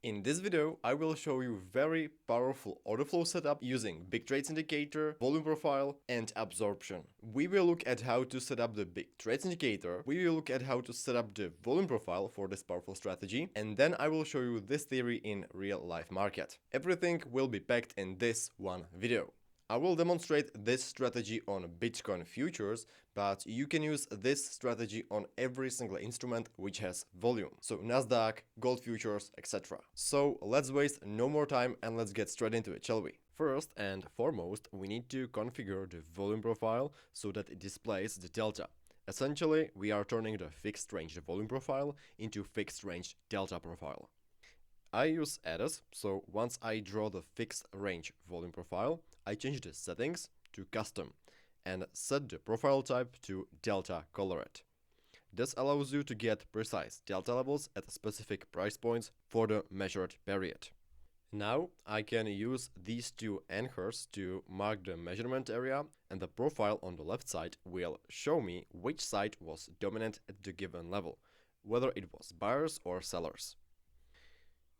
In this video, I will show you very powerful order flow setup using big trades indicator, volume profile, and absorption. We will look at how to set up the big trades indicator, we will look at how to set up the volume profile for this powerful strategy, and then I will show you this theory in real life market. Everything will be packed in this one video. I will demonstrate this strategy on Bitcoin futures, but you can use this strategy on every single instrument which has volume. So Nasdaq, gold futures, etc. So let's waste no more time and let's get straight into it, shall we? First and foremost, we need to configure the volume profile so that it displays the delta. Essentially, we are turning the fixed range volume profile into fixed range delta profile. I use adders, so once I draw the fixed range volume profile, I change the settings to custom and set the profile type to delta colored. This allows you to get precise delta levels at specific price points for the measured period. Now I can use these two anchors to mark the measurement area, and the profile on the left side will show me which side was dominant at the given level, whether it was buyers or sellers.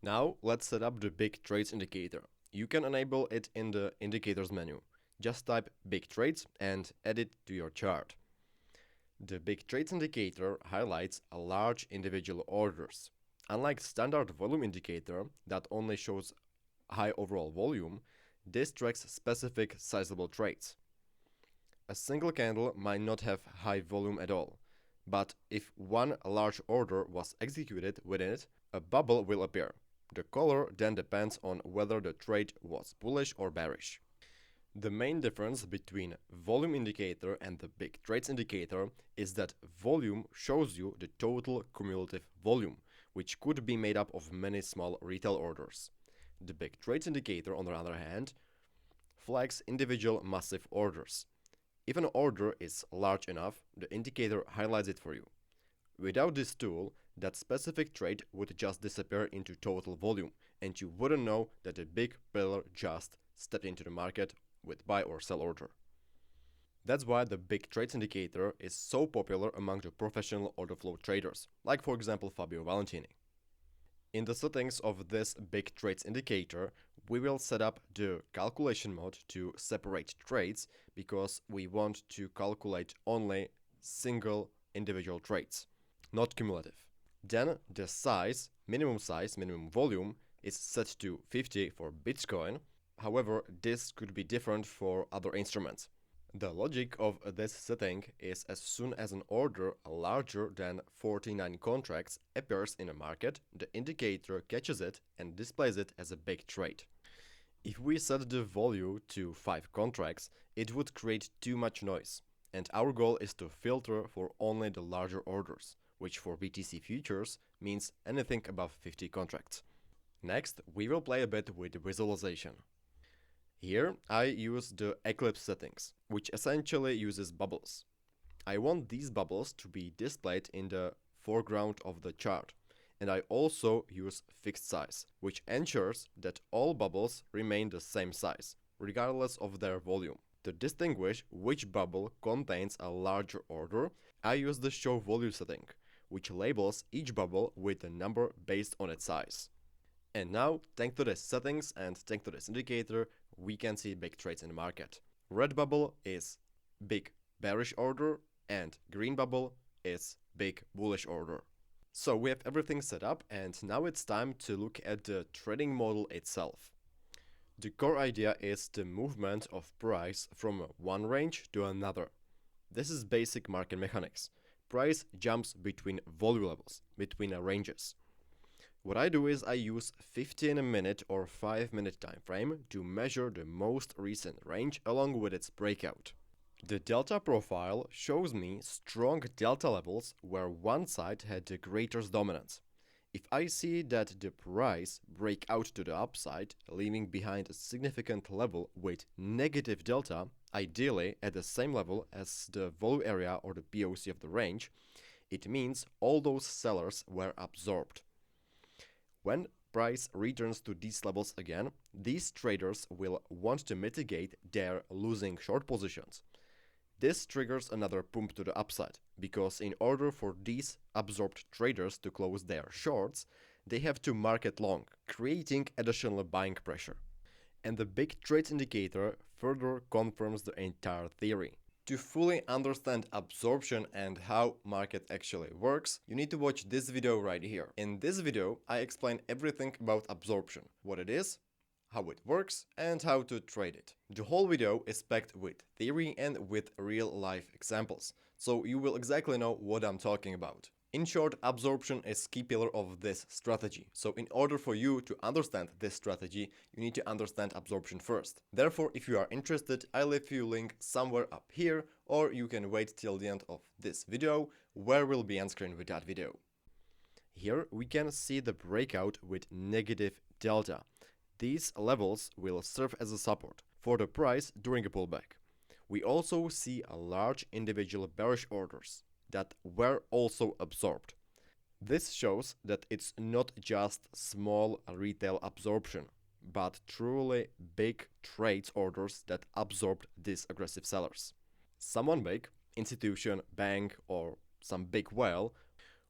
Now let's set up the big trades indicator. You can enable it in the indicators menu. Just type big trades and add it to your chart. The big trades indicator highlights a large individual orders. Unlike standard volume indicator that only shows high overall volume, this tracks specific sizable trades. A single candle might not have high volume at all, but if one large order was executed within it, a bubble will appear. The color then depends on whether the trade was bullish or bearish. The main difference between volume indicator and the big trades indicator is that volume shows you the total cumulative volume, which could be made up of many small retail orders. The big trades indicator, on the other hand, flags individual massive orders. If an order is large enough, the indicator highlights it for you. Without this tool, that specific trade would just disappear into total volume, and you wouldn't know that a big player just stepped into the market with buy or sell order. That's why the big trades indicator is so popular among the professional order flow traders, like for example Fabio Valentini. In the settings of this big trades indicator, we will set up the calculation mode to separate trades because we want to calculate only single individual trades, not cumulative. Then the minimum volume is set to 50 for Bitcoin. However, this could be different for other instruments. The logic of this setting is as soon as an order larger than 49 contracts appears in a market, the indicator catches it and displays it as a big trade. If we set the value to 5 contracts, it would create too much noise, and our goal is to filter for only the larger orders, which for BTC futures means anything above 50 contracts. Next, we will play a bit with visualization. Here I use the Eclipse settings, which essentially uses bubbles. I want these bubbles to be displayed in the foreground of the chart, and I also use fixed size, which ensures that all bubbles remain the same size, regardless of their volume. To distinguish which bubble contains a larger order, I use the show volume setting, which labels each bubble with a number based on its size. And now, thanks to the settings and thanks to this indicator, we can see big trades in the market. Red bubble is big bearish order and green bubble is big bullish order. So we have everything set up, and now it's time to look at the trading model itself. The core idea is the movement of price from one range to another. This is basic market mechanics. Price jumps between volume levels, between ranges. What I do is I use 15-minute or 5-minute time frame to measure the most recent range along with its breakout. The delta profile shows me strong delta levels where one side had the greatest dominance. If I see that the price break out to the upside, leaving behind a significant level with negative delta, ideally at the same level as the volume area or the POC of the range, it means all those sellers were absorbed. When price returns to these levels again, these traders will want to mitigate their losing short positions. This triggers another pump to the upside, because in order for these absorbed traders to close their shorts, they have to market long, creating additional buying pressure. And the big trades indicator further confirms the entire theory. To fully understand absorption and how market actually works, you need to watch this video right here. In this video, I explain everything about absorption, what it is, how it works, and how to trade it. The whole video is packed with theory and with real-life examples, so you will exactly know what I'm talking about. In short, absorption is key pillar of this strategy. So in order for you to understand this strategy, you need to understand absorption first. Therefore, if you are interested, I'll leave you a link somewhere up here, or you can wait till the end of this video, where we'll be answering with that video. Here we can see the breakout with negative delta. These levels will serve as a support for the price during a pullback. We also see a large individual bearish orders that were also absorbed. This shows that it's not just small retail absorption, but truly big trades orders that absorbed these aggressive sellers. Someone big, institution, bank, or some big whale,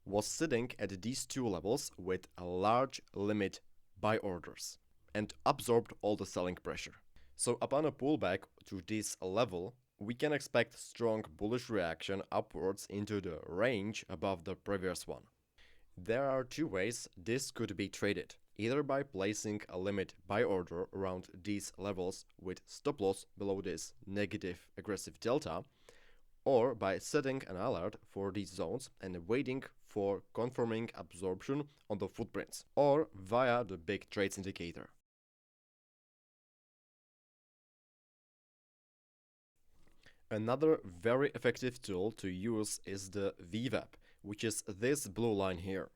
was sitting at these two levels with a large limit buy orders and absorbed all the selling pressure. So upon a pullback to this level, we can expect strong bullish reaction upwards into the range above the previous one. There are two ways this could be traded, either by placing a limit buy order around these levels with stop loss below this negative aggressive delta, or by setting an alert for these zones and waiting for confirming absorption on the footprints, or via the big trades indicator. Another very effective tool to use is the VWAP, which is this blue line here.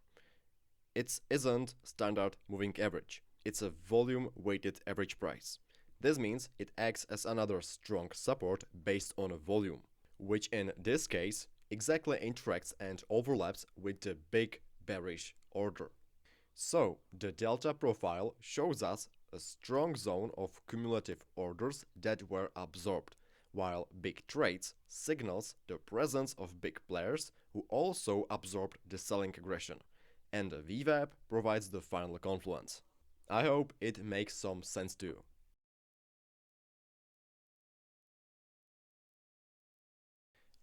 It isn't standard moving average, it's a volume weighted average price. This means it acts as another strong support based on a volume, which in this case exactly interacts and overlaps with the big bearish order. So the delta profile shows us a strong zone of cumulative orders that were absorbed, while big trades signals the presence of big players who also absorbed the selling aggression, and the VWAP provides the final confluence. I hope it makes some sense to you.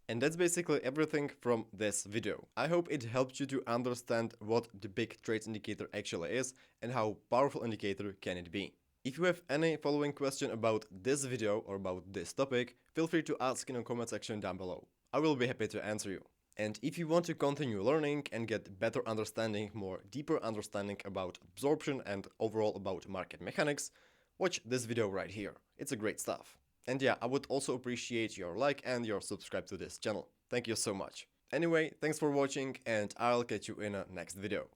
And that's basically everything from this video. I hope it helped you to understand what the big trades indicator actually is and how powerful indicator can it be. If you have any following question about this video or about this topic, feel free to ask in the comment section down below. I will be happy to answer you. And if you want to continue learning and get better understanding, more deeper understanding about absorption and overall about market mechanics, watch this video right here. It's a great stuff. And yeah, I would also appreciate your like and your subscribe to this channel. Thank you so much. Anyway, thanks for watching and I'll catch you in a next video.